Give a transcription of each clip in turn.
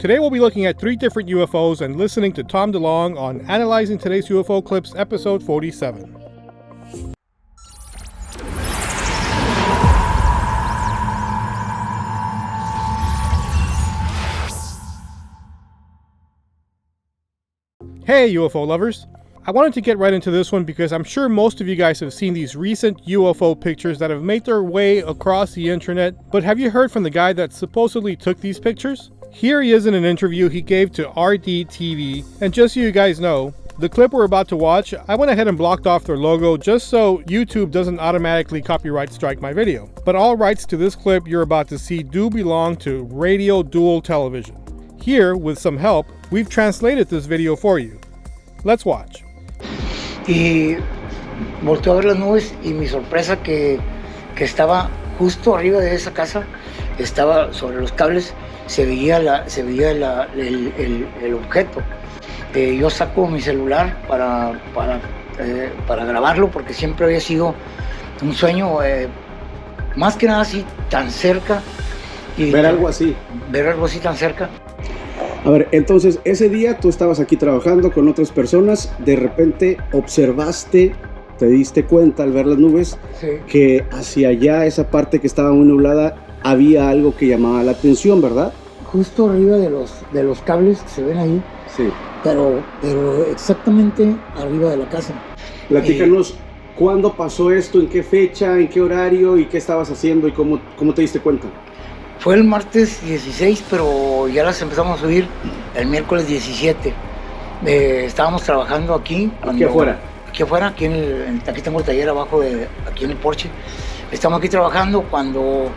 Today we'll be looking at 3 different UFOs and listening to Tom Delonge on Analyzing Today's UFO Clips, episode 47. Hey UFO lovers! I wanted to get right into this one because I'm sure most of you guys have seen these recent UFO pictures that have made their way across the internet, but have you heard from the guy that supposedly took these pictures? Here he is in an interview he gave to RDTV, and just so you guys know, the clip we're about to watch, I went ahead and blocked off their logo just so YouTube doesn't automatically copyright strike my video. But all rights to this clip you're about to see do belong to Radio Dual Television. Here, with some help, we've translated this video for you. Let's watch. Y volteó a ver las nubes y mi sorpresa que estaba justo arriba de esa casa, estaba sobre los cables, se veía el objeto. Yo saco mi celular para grabarlo porque siempre había sido un sueño, más que nada así, tan cerca. Y ver algo así tan cerca. A ver, entonces ese día tú estabas aquí trabajando con otras personas, de repente observaste, te diste cuenta al ver las nubes, sí, que hacia allá, esa parte que estaba muy nublada, había algo que llamaba la atención, ¿verdad? Justo arriba de los cables que se ven ahí, Sí. pero exactamente arriba de la casa. Platícanos, ¿cuándo pasó esto? ¿En qué fecha? ¿En qué horario? ¿Y qué estabas haciendo? ¿Y cómo te diste cuenta? Fue el martes 16, pero ya las empezamos a subir el miércoles 17. Estábamos trabajando aquí. ¿Aquí afuera? Aquí afuera, aquí tengo el taller abajo, aquí en el porche. Estamos aquí trabajando cuando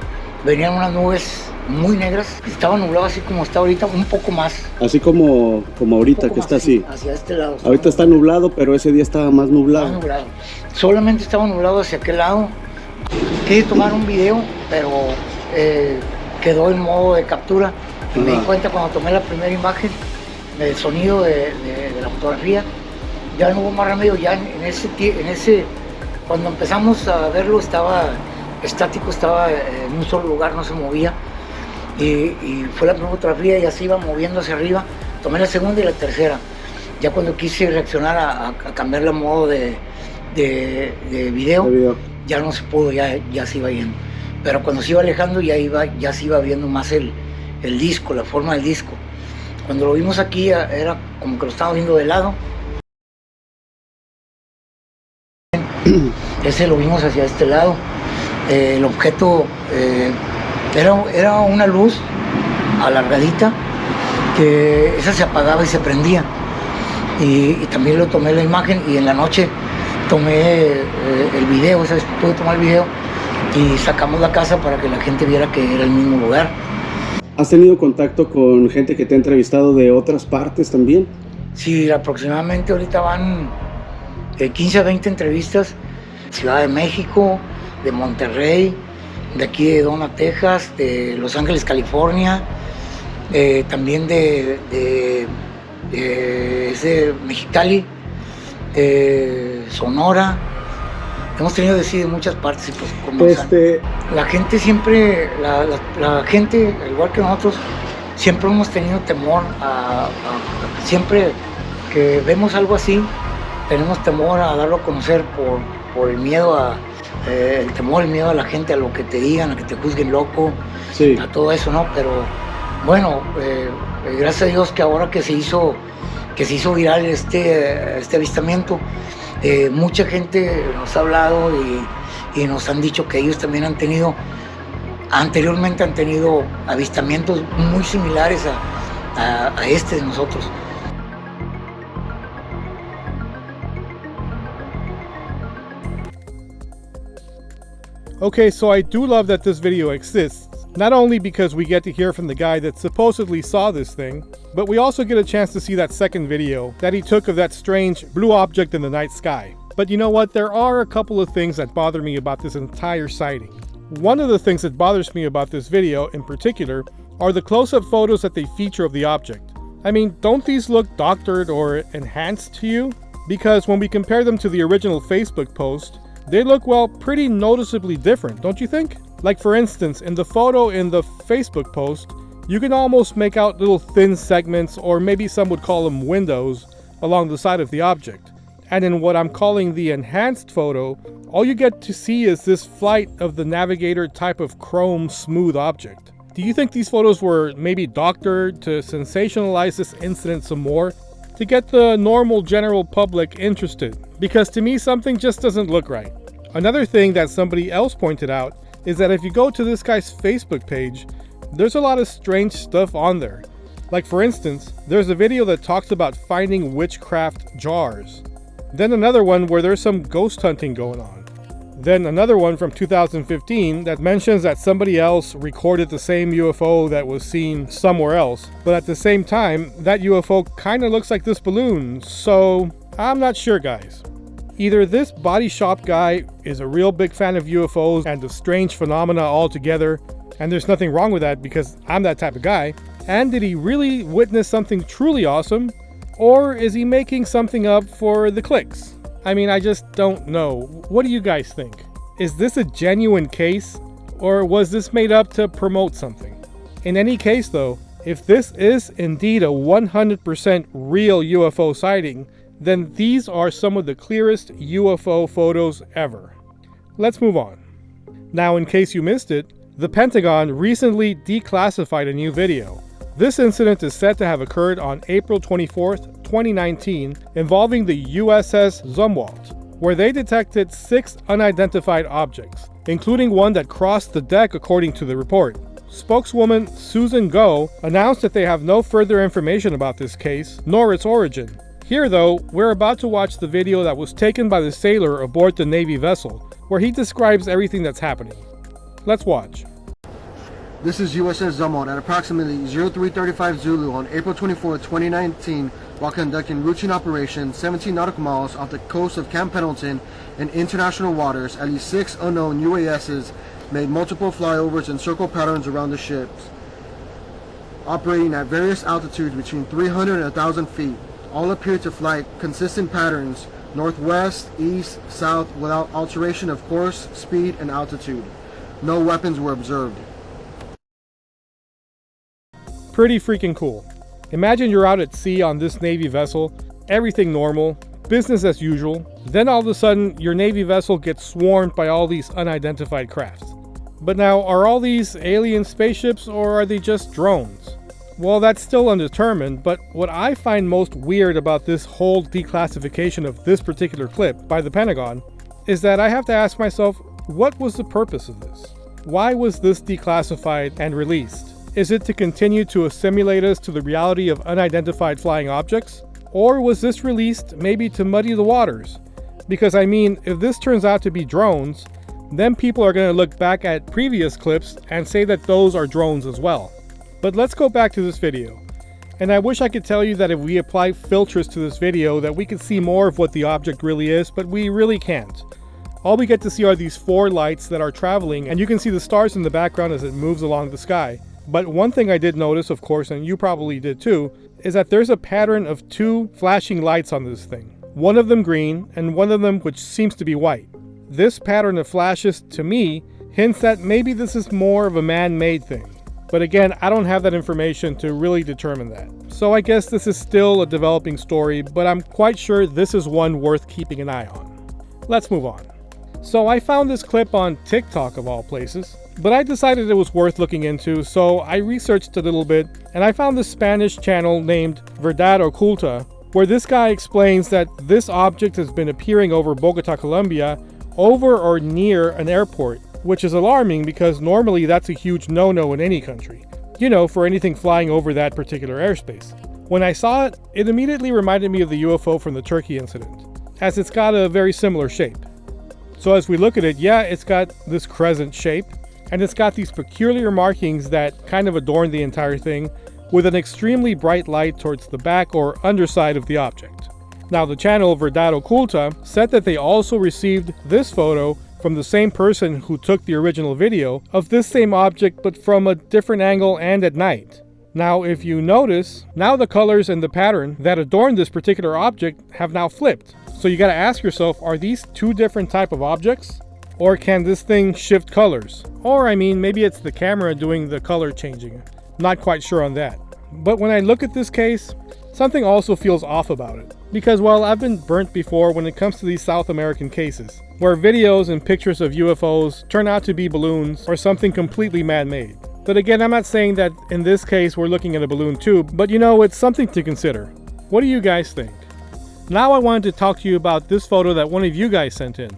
venían unas nubes muy negras. Estaba nublado así como está ahorita, un poco más. Así como ahorita que está así. Hacia este lado. Ahorita está nublado, pero ese día estaba más nublado. Más nublado. Solamente estaba nublado hacia aquel lado. Quise tomar un video, pero quedó en modo de captura. Y me di cuenta cuando tomé la primera imagen del sonido de la fotografía, ya no hubo más remedio. Ya en ese cuando empezamos a verlo estaba estático, estaba en un solo lugar, no se movía. Y fue la primera fotografía y así iba moviendo hacia arriba. Tomé la segunda y la tercera. Ya cuando quise reaccionar a cambiarle a modo de video, ya no se pudo, ya se iba yendo. Pero cuando se iba alejando ya se iba viendo más el disco, la forma del disco. Cuando lo vimos aquí era como que lo estábamos viendo de lado. Ese lo vimos hacia este lado. El objeto era una luz alargadita, que esa se apagaba y se prendía. Y también lo tomé la imagen y en la noche tomé el video, esa vez pude tomar el video. Y sacamos la casa para que la gente viera que era el mismo lugar. ¿Has tenido contacto con gente que te ha entrevistado de otras partes también? Sí, aproximadamente ahorita van 15 a 20 entrevistas. Ciudad de México, de Monterrey, de aquí de Dona, Texas, de Los Ángeles, California, también de Mexicali, Sonora. Hemos tenido de muchas partes y pues como la gente siempre, la gente, al igual que nosotros, siempre hemos tenido temor siempre que vemos algo así, tenemos temor a darlo a conocer por el miedo el temor, el miedo a la gente, a lo que te digan, a que te juzguen loco, sí, a todo eso, ¿no? Pero bueno, gracias a Dios que ahora que se hizo viral este avistamiento, mucha gente nos ha hablado y nos han dicho que ellos también anteriormente han tenido avistamientos muy similares a este de nosotros. Okay, so I do love that this video exists, not only because we get to hear from the guy that supposedly saw this thing, but we also get a chance to see that second video that he took of that strange blue object in the night sky. But you know what? There are a couple of things that bother me about this entire sighting. One of the things that bothers me about this video in particular are the close-up photos that they feature of the object. I mean, don't these look doctored or enhanced to you? Because when we compare them to the original Facebook post, they look, well, pretty noticeably different, don't you think? Like for instance, in the photo in the Facebook post, You can almost make out little thin segments, or maybe some would call them windows, along the side of the object. And in what I'm calling the enhanced photo, all you get to see is this flight of the navigator type of chrome smooth object. Do you think these photos were maybe doctored to sensationalize this incident some more? To get the normal general public interested? Because to me something just doesn't look right. Another thing that somebody else pointed out is that if you go to this guy's Facebook page, there's a lot of strange stuff on there. Like for instance, there's a video that talks about finding witchcraft jars. Then another one where there's some ghost hunting going on. Then another one from 2015 that mentions that somebody else recorded the same UFO that was seen somewhere else, but at the same time, that UFO kind of looks like this balloon, so I'm not sure, guys. Either this body shop guy is a real big fan of UFOs and the strange phenomena altogether, and there's nothing wrong with that because I'm that type of guy, and did he really witness something truly awesome? Or is he making something up for the clicks? I mean, I just don't know. What do you guys think? Is this a genuine case? Or was this made up to promote something? In any case though, if this is indeed a 100% real UFO sighting, then these are some of the clearest UFO photos ever. Let's move on. Now, in case you missed it, the Pentagon recently declassified a new video. This incident is said to have occurred on April 24th, 2019, involving the USS Zumwalt, where they detected 6 unidentified objects, including one that crossed the deck according to the report. Spokeswoman Susan Go announced that they have no further information about this case, nor its origin. Here though, we're about to watch the video that was taken by the sailor aboard the Navy vessel, where he describes everything that's happening. Let's watch. This is USS Zumwalt at approximately 0335 Zulu on April 24, 2019, while conducting routine operations 17 nautical miles off the coast of Camp Pendleton in international waters. At least 6 unknown UASs made multiple flyovers and circle patterns around the ships, operating at various altitudes between 300 and 1,000 feet. All appeared to fly consistent patterns, northwest, east, south, without alteration of course, speed, and altitude. No weapons were observed. Pretty freaking cool. Imagine you're out at sea on this Navy vessel, everything normal, business as usual, then all of a sudden your Navy vessel gets swarmed by all these unidentified crafts. But now, are all these alien spaceships or are they just drones? Well, that's still undetermined, but what I find most weird about this whole declassification of this particular clip by the Pentagon is that I have to ask myself, what was the purpose of this? Why was this declassified and released? Is it to continue to assimilate us to the reality of unidentified flying objects? Or was this released maybe to muddy the waters? Because I mean, if this turns out to be drones, then people are going to look back at previous clips and say that those are drones as well. But let's go back to this video. And I wish I could tell you that if we apply filters to this video that we could see more of what the object really is, but we really can't. All we get to see are these 4 lights that are traveling, and you can see the stars in the background as it moves along the sky. But one thing I did notice, of course, and you probably did too, is that there's a pattern of 2 flashing lights on this thing. One of them green, and one of them which seems to be white. This pattern of flashes, to me, hints that maybe this is more of a man-made thing. But again, I don't have that information to really determine that. So I guess this is still a developing story, but I'm quite sure this is one worth keeping an eye on. Let's move on. So I found this clip on TikTok of all places, but I decided it was worth looking into, so I researched a little bit, and I found this Spanish channel named Verdad Oculta, where this guy explains that this object has been appearing over Bogota, Colombia, over or near an airport, which is alarming because normally that's a huge no-no in any country. You know, for anything flying over that particular airspace. When I saw it, it immediately reminded me of the UFO from the Turkey incident, as it's got a very similar shape. So as we look at it, yeah, it's got this crescent shape, and it's got these peculiar markings that kind of adorn the entire thing, with an extremely bright light towards the back or underside of the object. Now, the channel Verdad Oculta said that they also received this photo from the same person who took the original video of this same object, but from a different angle and at night. Now, if you notice, now the colors and the pattern that adorn this particular object have now flipped. So you gotta ask yourself, are these 2 different type of objects? Or can this thing shift colors? Or I mean, maybe it's the camera doing the color changing. Not quite sure on that. But when I look at this case, something also feels off about it. Because, well, I've been burnt before when it comes to these South American cases, where videos and pictures of UFOs turn out to be balloons or something completely man-made. But again, I'm not saying that in this case we're looking at a balloon tube, but it's something to consider. What do you guys think? Now I wanted to talk to you about this photo that one of you guys sent in.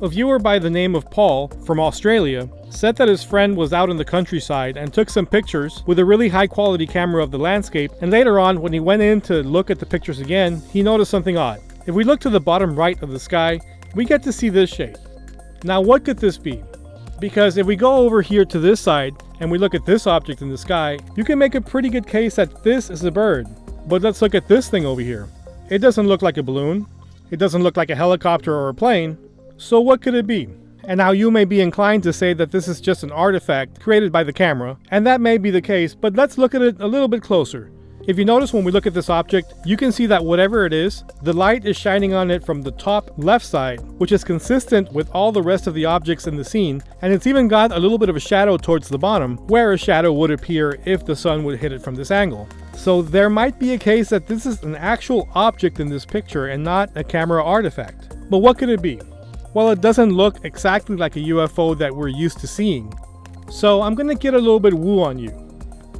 A viewer by the name of Paul from Australia said that his friend was out in the countryside and took some pictures with a really high quality camera of the landscape, and later on when he went in to look at the pictures again, he noticed something odd. If we look to the bottom right of the sky, we get to see this shape. Now what could this be? Because if we go over here to this side and we look at this object in the sky, you can make a pretty good case that this is a bird. But let's look at this thing over here. It doesn't look like a balloon. It doesn't look like a helicopter or a plane. So what could it be? And now you may be inclined to say that this is just an artifact created by the camera, and that may be the case, but let's look at it a little bit closer. If you notice when we look at this object, you can see that whatever it is, the light is shining on it from the top left side, which is consistent with all the rest of the objects in the scene, and it's even got a little bit of a shadow towards the bottom, where a shadow would appear if the sun would hit it from this angle. So there might be a case that this is an actual object in this picture and not a camera artifact. But what could it be? Well, it doesn't look exactly like a UFO that we're used to seeing. So I'm gonna get a little bit woo on you.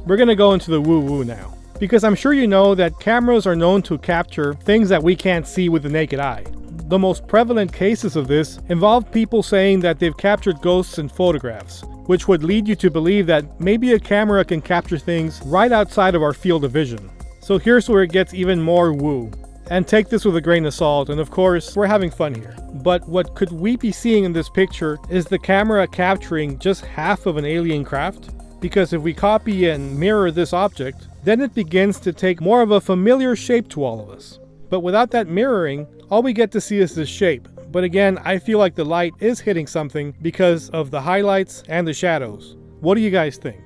We're gonna go into the woo-woo now. Because I'm sure you know that cameras are known to capture things that we can't see with the naked eye. The most prevalent cases of this involve people saying that they've captured ghosts in photographs, which would lead you to believe that maybe a camera can capture things right outside of our field of vision. So here's where it gets even more woo. And take this with a grain of salt, and of course, we're having fun here. But what could we be seeing in this picture is the camera capturing just half of an alien craft? Because if we copy and mirror this object, then it begins to take more of a familiar shape to all of us. But without that mirroring, all we get to see is this shape. But again, I feel like the light is hitting something because of the highlights and the shadows. What do you guys think?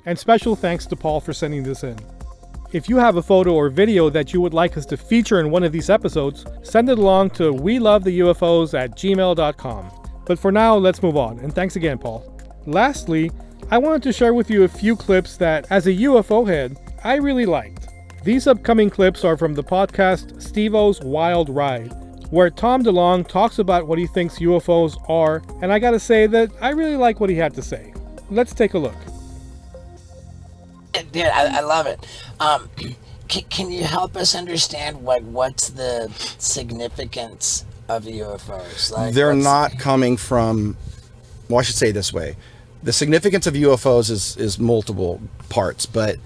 And special thanks to Paul for sending this in. If you have a photo or video that you would like us to feature in one of these episodes, send it along to welovetheufos@gmail.com. But for now, let's move on, and thanks again, Paul. Lastly, I wanted to share with you a few clips that, as a UFO head, I really liked. These upcoming clips are from the podcast Steve-O's Wild Ride, where Tom Delonge talks about what he thinks UFOs are, and I gotta say that I really like what he had to say. Let's take a look. Dude, I love it. Can you help us understand what's the significance of UFOs? They're not coming from, well, I should say it this way. The significance of UFOs is multiple parts, but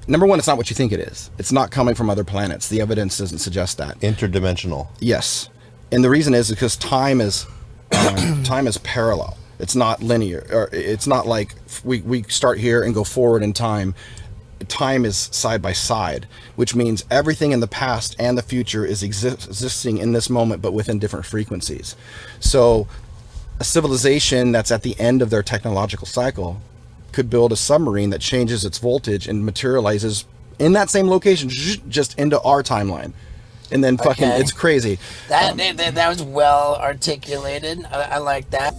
number one, it's not what you think it is. It's not coming from other planets. The evidence doesn't suggest that. Interdimensional. Yes. And the reason is because time is parallel. It's not linear, or it's not like we start here and go forward in time. Time is side by side, which means everything in the past and the future is existing in this moment, but within different frequencies. So a civilization that's at the end of their technological cycle could build a submarine that changes its voltage and materializes in that same location, just into our timeline. And then fucking, it's crazy. That was well articulated. I like that.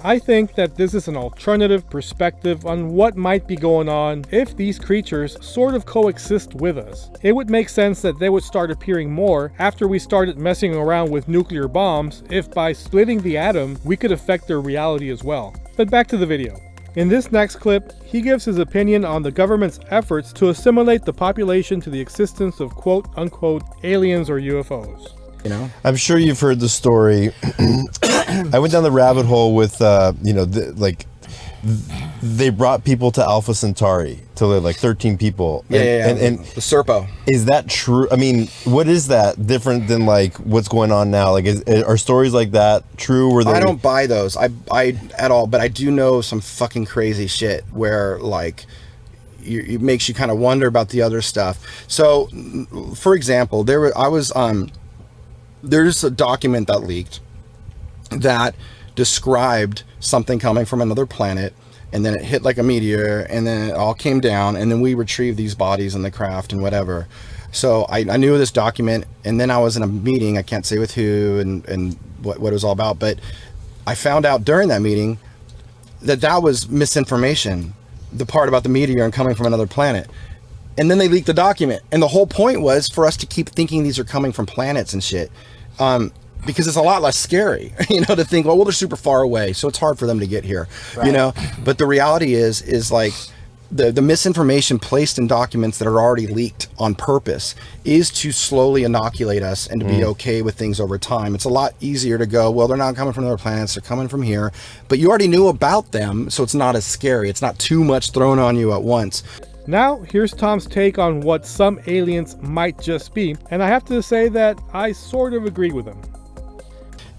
I think that this is an alternative perspective on what might be going on if these creatures sort of coexist with us. It would make sense that they would start appearing more after we started messing around with nuclear bombs, if by splitting the atom we could affect their reality as well. But back to the video. In this next clip, he gives his opinion on the government's efforts to assimilate the population to the existence of quote-unquote aliens or UFOs. You know? I'm sure you've heard the story. I went down the rabbit hole with, they brought people to Alpha Centauri to live, like 13 people. And the Serpo. Is that true? I mean, what is that different than like what's going on now? Like, are stories like that true? I don't buy those. I at all, but I do know some fucking crazy shit where like it makes you kind of wonder about the other stuff. So, for example, there's a document that leaked that described something coming from another planet, and then it hit like a meteor, and then it all came down, and then we retrieved these bodies in the craft and whatever. So I knew this document, and then I was in a meeting, I can't say with who and what it was all about, but I found out during that meeting that was misinformation. the part about the meteor and coming from another planet. And then they leaked the document. And the whole point was for us to keep thinking these are coming from planets and shit. Because it's a lot less scary, to think, well, they're super far away, so it's hard for them to get here, Right. But the reality is like the misinformation placed in documents that are already leaked on purpose is to slowly inoculate us and to be okay with things over time. It's a lot easier to go, well, they're not coming from other planets, they're coming from here, but you already knew about them, so it's not as scary. It's not too much thrown on you at once. Now, here's Tom's take on what some aliens might just be, and I have to say that I sort of agree with him.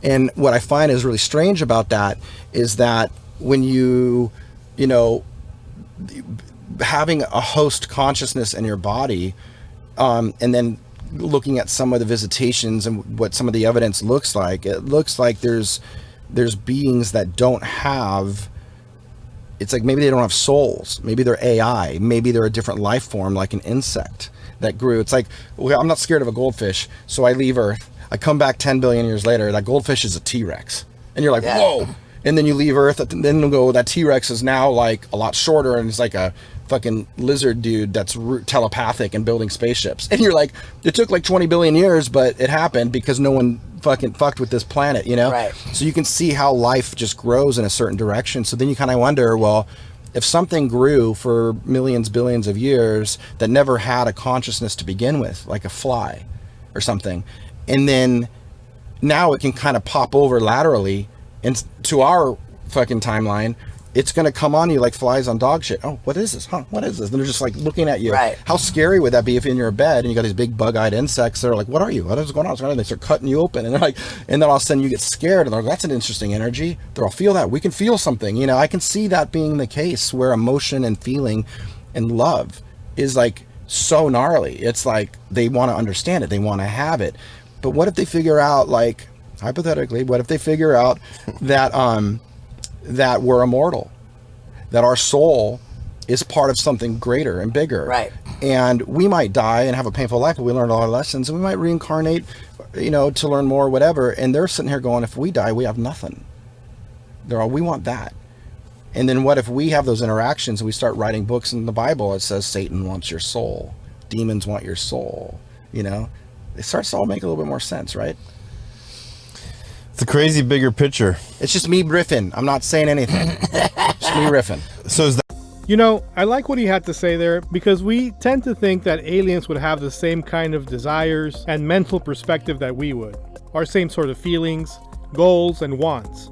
And what I find is really strange about that is that when having a host consciousness in your body, and then looking at some of the visitations and what some of the evidence looks like, it looks like there's beings that don't have, it's like maybe they don't have souls, maybe they're AI, maybe they're a different life form like an insect that grew. It's like, well, I'm not scared of a goldfish, so I leave Earth, I come back 10 billion years later, that goldfish is a T-Rex, and you're like, Yeah. whoa. And then you leave Earth, then you'll go, that T-Rex is now like a lot shorter, and it's like a fucking lizard dude that's telepathic and building spaceships. And you're like, it took like 20 billion years, but it happened because no one fucking fucked with this planet, Right. So you can see how life just grows in a certain direction. So then you kind of wonder, well, if something grew for millions, billions of years that never had a consciousness to begin with, like a fly or something, and then now it can kind of pop over laterally into our fucking timeline, it's going to come on you like flies on dog shit. Oh, what is this? Huh? What is this? And they're just like looking at you. Right. How scary would that be if in your bed and you got these big bug-eyed insects that are like, what are you? What is going on? And they start cutting you open, and they're like, and then all of a sudden you get scared, and they're like, that's an interesting energy. They're all, feel that. We can feel something. I can see that being the case where emotion and feeling and love is like so gnarly. It's like they want to understand it. They want to have it. But what if they figure out, like, hypothetically, what if they figure out that that we're immortal, that our soul is part of something greater and bigger, Right? And we might die and have a painful life, but we learned a lot of lessons, and we might reincarnate, to learn more, whatever. And they're sitting here going, if we die, we have nothing. They're all, we want that. And then what if we have those interactions and we start writing books in the Bible? It says Satan wants your soul, demons want your soul. It starts to all make a little bit more sense, right? It's a crazy bigger picture. It's just me riffing. I'm not saying anything. Just me riffing. So is that I like what he had to say there, because we tend to think that aliens would have the same kind of desires and mental perspective that we would, our same sort of feelings, goals, and wants.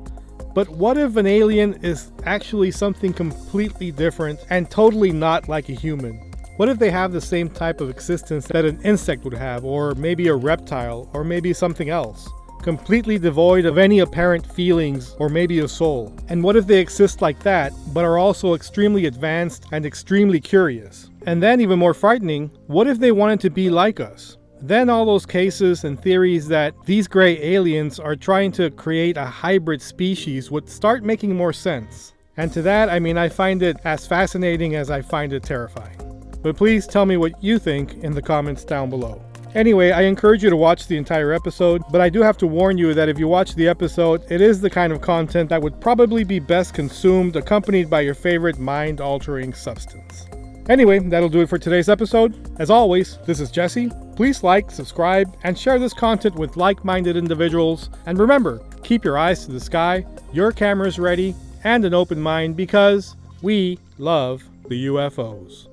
But what if an alien is actually something completely different and totally not like a human? What if they have the same type of existence that an insect would have, or maybe a reptile, or maybe something else? Completely devoid of any apparent feelings or maybe a soul. And what if they exist like that, but are also extremely advanced and extremely curious? And then even more frightening, what if they wanted to be like us? Then all those cases and theories that these gray aliens are trying to create a hybrid species would start making more sense. And to that, I find it as fascinating as I find it terrifying. But please tell me what you think in the comments down below. Anyway, I encourage you to watch the entire episode, but I do have to warn you that if you watch the episode, it is the kind of content that would probably be best consumed accompanied by your favorite mind-altering substance. Anyway, that'll do it for today's episode. As always, this is Jesse. Please like, subscribe, and share this content with like-minded individuals. And remember, keep your eyes to the sky, your cameras ready, and an open mind, because we love the UFOs.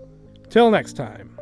Till next time.